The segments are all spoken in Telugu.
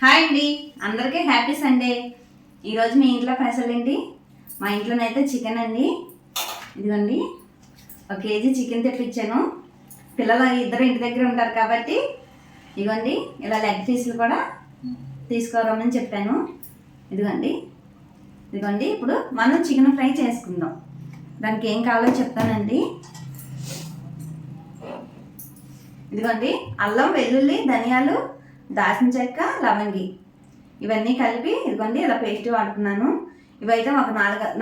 హాయ్ అండి, అందరికీ హ్యాపీ సండే. ఈరోజు మీ ఇంట్లో స్పెషల్ ఏంటి? మా ఇంట్లోనైతే చికెన్ అండి. ఇదిగోండి 1 కేజీ చికెన్ తెప్పించాను. పిల్లలు ఇద్దరు ఇంటి దగ్గర ఉంటారు కాబట్టి ఇదిగోండి ఇలా లెగ్ పీసులు కూడా తీసుకురమ్మని చెప్పాను. ఇదిగోండి ఇప్పుడు మనం చికెన్ ఫ్రై చేసుకుందాం. దానికి ఏం కావాలో చెప్తానండి. ఇదిగోండి అల్లం, వెల్లుల్లి, ధనియాలు, దాల్చిన చెక్క, లవంగి ఇవన్నీ కలిపి ఇదిగోండి ఇలా పేస్ట్ వాడుతున్నాను. ఇవైతే ఒక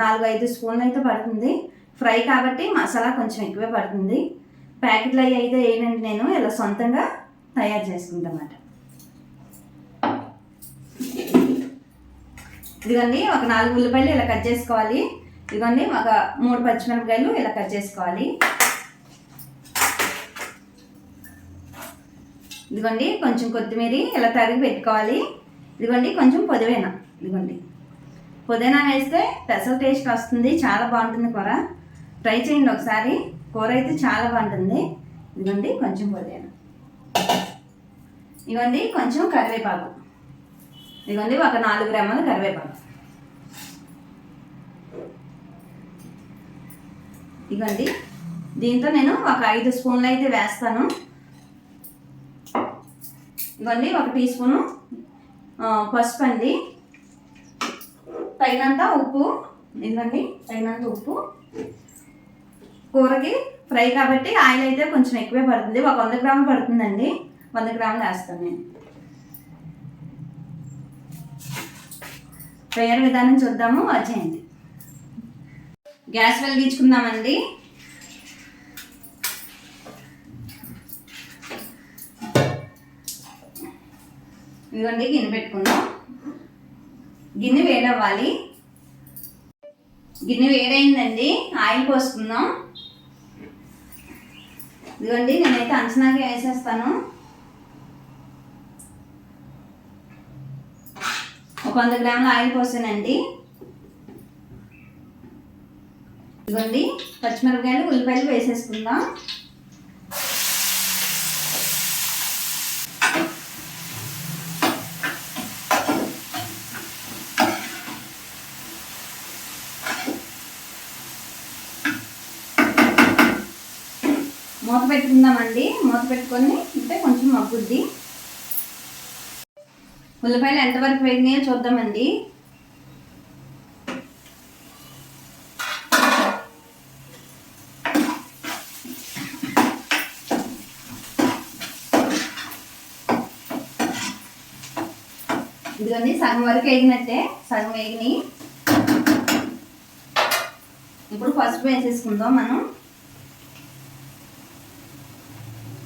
4-5 స్పూన్లు అయితే పడుతుంది. ఫ్రై కాబట్టి మసాలా కొంచెం ఎక్కువే పడుతుంది. ప్యాకెట్లు అవి అయితే ఏంటంటే నేను ఇలా సొంతంగా తయారు చేసుకుంటామాట. ఇదిగోండి ఒక 4 ఉల్లిపాయలు ఇలా కట్ చేసుకోవాలి. ఇదిగోండి ఒక 3 పచ్చిమిరపకాయలు ఇలా కట్ చేసుకోవాలి. ఇదిగోండి కొంచెం కొత్తిమీర ఇలా తరిగి పెట్టుకోవాలి. ఇదిగోండి కొంచెం పుదీనా. ఇదిగోండి పుదీనా వేస్తే స్పెషల్ టేస్ట్ వస్తుంది, చాలా బాగుంటుంది కూర. ట్రై చేయండి ఒకసారి, కూర అయితే చాలా బాగుంటుంది. ఇదిగోండి కొంచెం పుదీనా. ఇదిగోండి కొంచెం కరివేపాకు. ఇదిగోండి ఒక 4 గ్రాముల కరివేపాకు. ఇదిగోండి దీంతో నేను ఒక 5 స్పూన్లు అయితే వేస్తాను. ఇవన్నీ 1 టీ స్పూను పసుపు అండి, తగినంత ఉప్పు. ఇదిగోండి తగినంత ఉప్పు. కూరకి ఫ్రై కాబట్టి ఆయిల్ అయితే కొంచెం ఎక్కువే పడుతుంది. ఒక 100 గ్రాములు పడుతుందండి. 100 గ్రాములు వేస్తాను నేను. తయారు విధానం చూద్దాము, వచ్చేయండి. గ్యాస్ వెలిగించుకుందామండి. ఇదిగోండి గిన్నె పెట్టుకుందాం. గిన్నె వేడవ్వాలి. గిన్నె వేడైందండి, ఆయిల్ పోసుకుందాం. ఇదిగోండి నేనైతే అంచనాకి వేసేస్తాను. ఒక 100 గ్రాముల ఆయిల్ పోసానండి. ఇదిగోండి పచ్చిమిరపకాయలు, ఉల్లిపాయలు వేసేసుకుందాం. మూత పెట్టుకుందామండి. మూత పెట్టుకొని అంటే కొంచెం మగ్గుద్ది. ఉల్లిపాయలు ఎంతవరకు వేగినాయో చూద్దామండి. ఇదిగోండి సగం వరకు వేగినట్టే, సగం వేగినాయి. ఇప్పుడు పసుపు వేసేసుకుందాం. మనం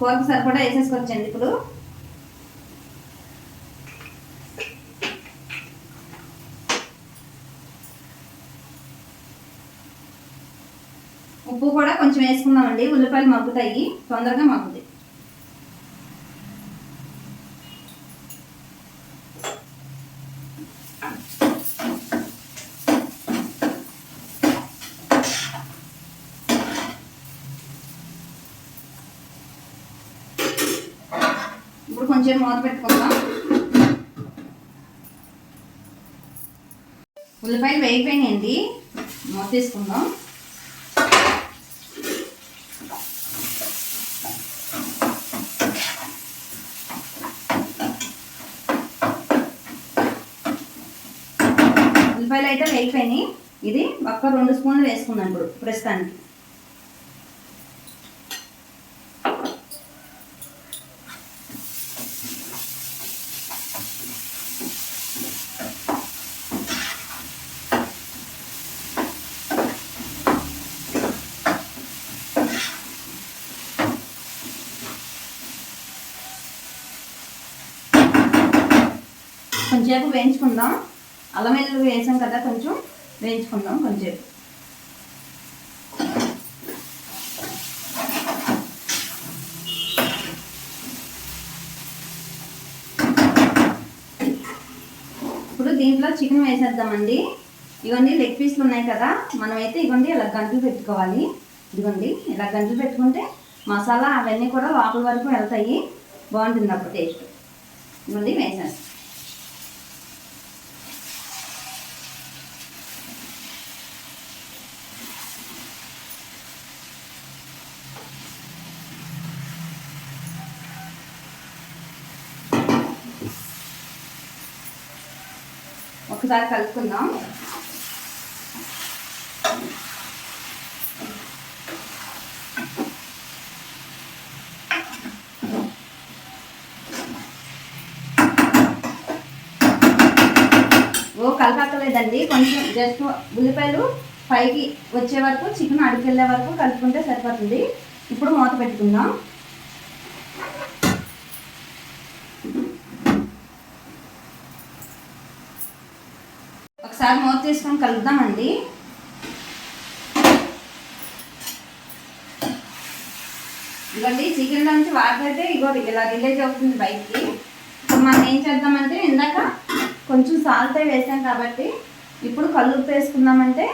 కూరకు సరిపడా వేసేసుకొచ్చండి. ఇప్పుడు ఉప్పు కూడా కొంచెం వేసుకుందామండి. ఉల్లిపాయలు మగ్గుతాయి, తొందరగా మగ్గుతాయి. ఇప్పుడు కొంచెం మూత పెట్టుకుందాం. ఉల్లిపాయలు వేగిపోయినాయండి, మూత తీసుకుందాం. ఉల్లిపాయలు అయితే వేగిపోయినాయి. ఇది ఒక్క 2 స్పూన్లు వేసుకుందాం ఇప్పుడు ప్రస్తుతానికి. కొంచెంసేపు వేయించుకుందాం. అల్లం వెల్లుల్లి వేసాం కదా, కొంచెం వేయించుకుందాం కొంచెంసేపు. ఇప్పుడు దీంట్లో చికెన్ వేసేద్దామండి. ఇవన్నీ లెగ్ పీస్లు ఉన్నాయి కదా, మనమైతే ఇవ్వండి ఇలా గంటలు పెట్టుకోవాలి. ఇదిగోండి ఇలా గంటలు పెట్టుకుంటే మసాలా అవన్నీ కూడా లోపల వరకు వెళ్తాయి, బాగుంటుంది అప్పుడు టేస్ట్. ఇవ్వండి వేసేస్తాం. ఒకసారి కలుపుకుందాం. కలపక్కలేదండి, కొంచెం జస్ట్ ఉల్లిపాయలు పైకి వచ్చే వరకు, చికెన్ అడుగుకెళ్ళే వరకు కలుపుకుంటే సరిపోతుంది. ఇప్పుడు మూత పెట్టుకుందాం. ఒకసారి మూత తీసుకొని కలుపుదామండి. ఇవ్వండి చికెన్ నుంచి వాటర్ అయితే ఇగో ఇలా రిలీజ్ అవుతుంది బయటికి. ఇప్పుడు మనం ఏం చేద్దామంటే, ఇందాక కొంచెం సాల్ట్ వేసాం కాబట్టి ఇప్పుడు కల్లుప్పు వేసుకుందామంటే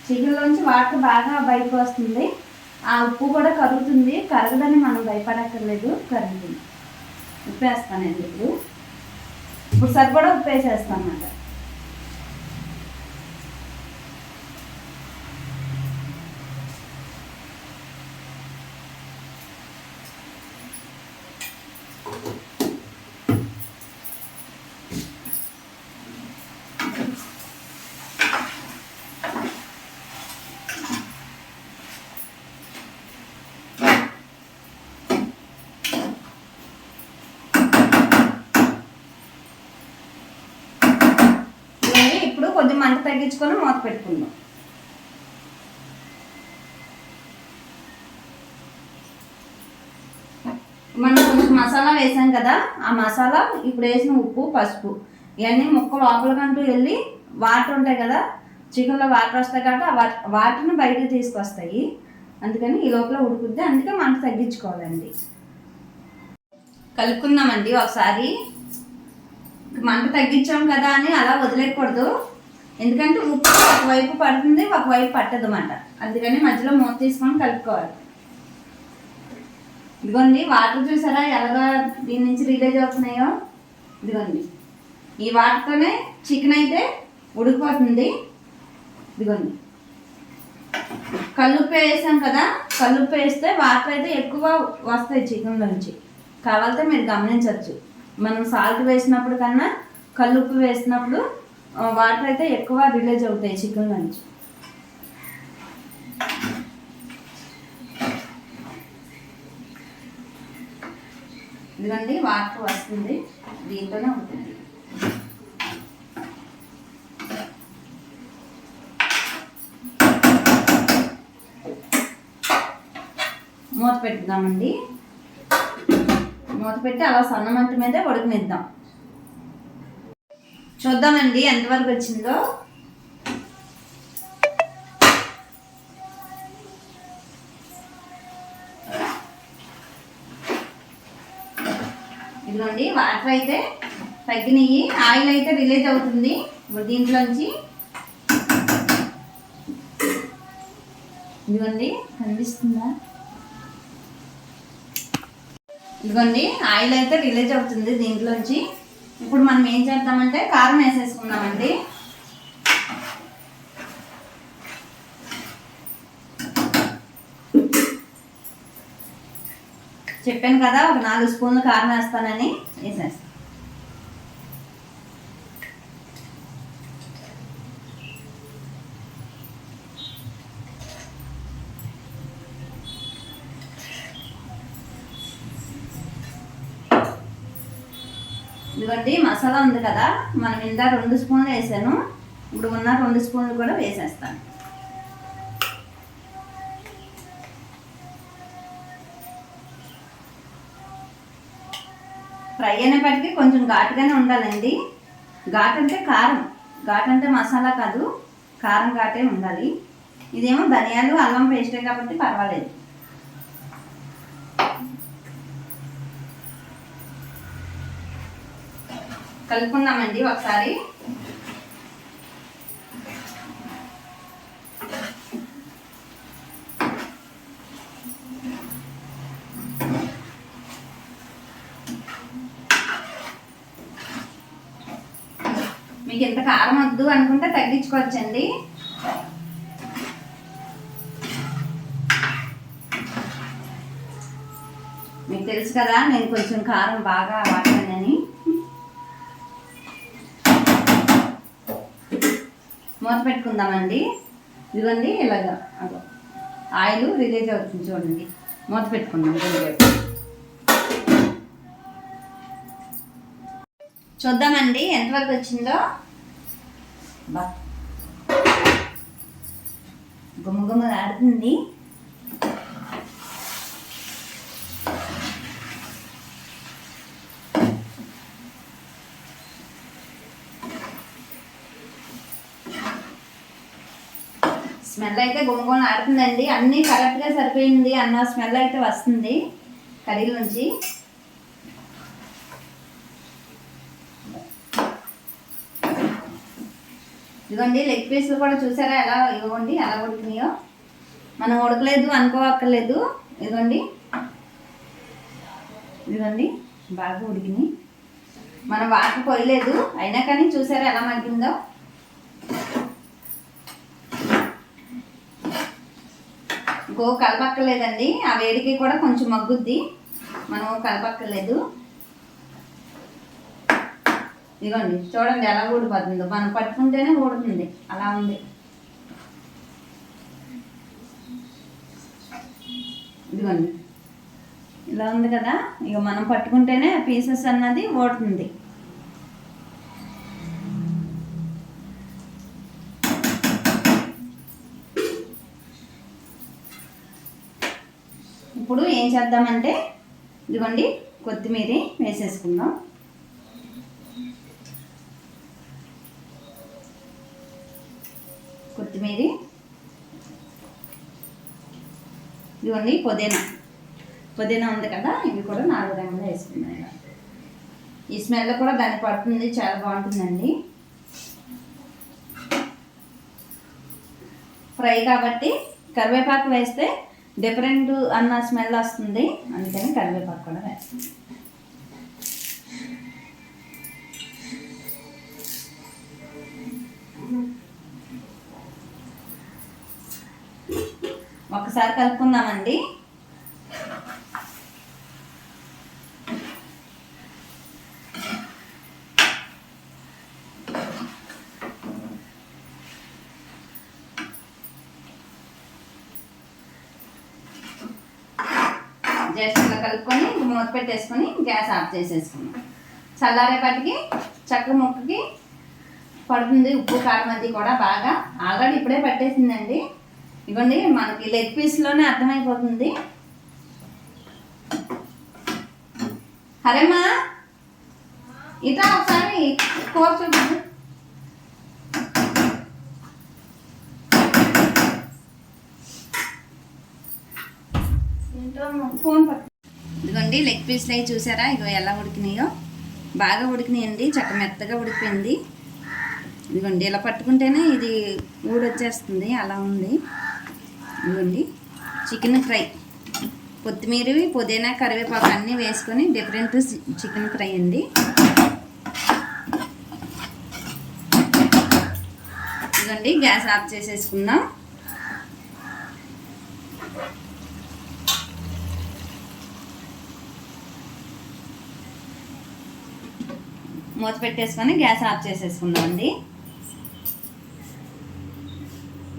చికెన్లోంచి వాటర్ బాగా బయటకు వస్తుంది. ఆ ఉప్పు కూడా కరుగుతుంది. కరగదని మనం భయపడక్కర్లేదు, కరుగుతుంది. ఉప్పు వేస్తానండి. ఇప్పుడు సరిపడా ఉప్పు వేసేస్తాం అన్నమాట. ఇప్పుడు కొద్దిగా మంట తగ్గించుకొని మూత పెట్టుకుందాం. మనం కొంచెం మసాలా వేసాం కదా, ఆ మసాలా ఇప్పుడు వేసిన ఉప్పు, పసుపు ఇవన్నీ ముక్క లోపలికంటూ వెళ్ళి వాటర్ ఉంటాయి కదా, చికెన్లో వాటర్ వస్తాయి కాబట్టి ఆ వాటర్ని బయటకు తీసుకొస్తాయి. అందుకని ఈ లోపల ఉడుకుద్ది, అందుకే మంట తగ్గించుకోవాలండి. కలుపుకుందామండి ఒకసారి. మంట తగ్గించాం కదా అని అలా వదిలేయకూడదు, ఎందుకంటే ఉప్పు ఒకవైపు పడుతుంది, ఒకవైపు పట్టదు అన్నమాట. అందుకని మధ్యలో మూత తీసుకొని కలుపుకోవాలి. ఇదిగోండి వాటర్ చూసారా ఎలాగా దీని నుంచి రిలీజ్ అవుతున్నాయో. ఇదిగోండి ఈ వాటర్తోనే చికెన్ అయితే ఉడికిపోతుంది. ఇదిగోండి కల్లుప్పు వేసాం కదా, కల్లుప్పు వేస్తే వాటర్ అయితే ఎక్కువ వస్తాయి చికెన్లోంచి. కావాలంటే మీరు గమనించవచ్చు, మనం సాల్ట్ వేసినప్పుడు కన్నా కల్లుప్పు వేసినప్పుడు వాటర్ అయితే ఎక్కువ రిలీజ్ అవుతాయి చికెన్ నుంచి. ఇదిగోండి వాటర్ వస్తుంది, దీంట్లోనే ఉంటుంది. మూత పెట్టుదామండి. మూత పెట్టి అలా సన్న మంట మీదే ఉడకనిద్దాం. చూద్దామండి ఎంతవరకు వచ్చిందో. ఇదిగోండి వాటర్ అయితే తగ్గినాయి, ఆయిల్ అయితే రిలీజ్ అవుతుంది దీంట్లోంచి. ఇదిగోండి కనిపిస్తుందా, ఇదిగోండి ఆయిల్ అయితే రిలీజ్ అవుతుంది దీంట్లోంచి. ఇప్పుడు మనం ఏం చేద్దామంటే కారం వేసేసుకుందామండి. చెప్పాను కదా ఒక 4 స్పూన్లు కారం వేస్తానని, వేసేస్తాను. ఇదిగోండి మసాలా ఉంది కదా, మనం ఇందా 2 స్పూన్లు వేసాను, ఇప్పుడు ఉన్న 2 స్పూన్లు కూడా వేసేస్తాను. ఫ్రై అనేప్పటికీ కొంచెం ఘాటుగానే ఉండాలండి. ఘాటు అంటే కారం, ఘాటు అంటే మసాలా కాదు, కారం ఘాటే ఉండాలి. ఇదేమో ధనియాలు అల్లం పేస్టే కాబట్టి పర్వాలేదు. కలుపుకుందామండి ఒకసారి. మీకు ఎంత కారం వద్దు అనుకుంటే తగ్గించుకోవచ్చండి. మీకు తెలుసు కదా నేను కొంచెం కారం బాగా వాడతానని. మూత పెట్టుకుందామండి. ఇదిగోండి ఇలాగా అదో ఆయిల్ రిలీజ్ అవుతుంది చూడండి. మూత పెట్టుకుందాం. చూద్దామండి ఎంతవరకు వచ్చిందో. బా గుమ్మ ఆడుతుంది. స్మెల్ అయితే గుమ్మగుమ్మ ఆడుతుందండి. అన్నీ కరెక్ట్గా సరిపోయింది అన్న స్మెల్ అయితే వస్తుంది కర్రీ నుంచి. ఇదిగోండి లెగ్ పీస్లు కూడా చూసారా ఎలా ఇవ్వండి ఎలా ఉడికినాయో. మనం ఉడకలేదు అనుకోవక్కర్లేదు. ఇదిగోండి ఇదిగోండి బాగా ఉడికినాయి. మనం వాటర్ పోయలేదు అయినా కానీ చూసారా ఎలా మగ్గిందో. ఇంకో కలపక్కర్లేదండి. ఆ వేడికి కూడా కొంచెం మగ్గుద్ది. మనం కలపక్కర్లేదు. ఇదిగోండి చూడండి ఎలా ఊడిపోతుందో. మనం పట్టుకుంటేనే ఊడుతుంది అలా ఉంది. ఇదిగోండి ఇలా ఉంది కదా. ఇక మనం పట్టుకుంటేనే పీసెస్ అన్నది ఊడుతుంది. ఇప్పుడు ఏం చేద్దామంటే ఇదిగోండి కొత్తిమీర వేసేసుకుందాం. కొత్తిమీర ఇదిగోండి పుదీనా ఉంది కదా. ఇవి కూడా 4 రెమ్మలు వేసుకున్నాయి. ఈ స్మెల్ కూడా దాన్ని పడుతుంది. చాలా బాగుంటుందండి ఫ్రై కాబట్టి. కరివేపాకు వేస్తే డిఫరెంట్ అన్న స్మెల్ వస్తుంది. అందుకని కరివేపాకు కూడా వేస్తుంది. ఒకసారి కలుపుకుందామండి. జస్ట్ ఇలా కలుపుకొని మూత పెట్టేసుకొని గ్యాస్ ఆఫ్ చేసేసుకున్నాం. చల్లారేపటికి చక్కెర ముక్కకి పడుతుంది. ఉప్పు కారం అది కూడా బాగా ఆల్రెడీ ఇప్పుడే పట్టేసిందండి. ఇవ్వండి మనకి లెగ్ పీస్లోనే అర్థమైపోతుంది. హరేమ్మా ఇట్లా ఒకసారి కూర చూపించు. ఫోన్ పట్టు. ఇదిగోండి లెగ్ పీస్లు అవి చూసారా ఇగో ఎలా ఉడికినాయో. బాగా ఉడికినాయండి. చక్క మెత్తగా ఉడికిపోయింది. ఇదిగోండి ఇలా పట్టుకుంటేనే ఇది ఊడొచ్చేస్తుంది అలా ఉంది. ఇదిగోండి చికెన్ ఫ్రై, కొత్తిమీర పుదీనా కరివేపాకు అన్నీ వేసుకొని డిఫరెంట్ చికెన్ ఫ్రై అండి. ఇదిగోండి గ్యాస్ ఆఫ్ చేసేసుకుందాం. మూత పెట్టేసుకొని గ్యాస్ ఆఫ్ చేసేసుకుందాం అండి.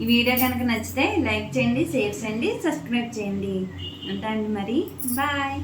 ఈ వీడియో కనుక నచ్చితే లైక్ చేయండి, షేర్ చేయండి, సబ్స్క్రైబ్ చేయండి. ఉంటాండి మరి. బాయ్.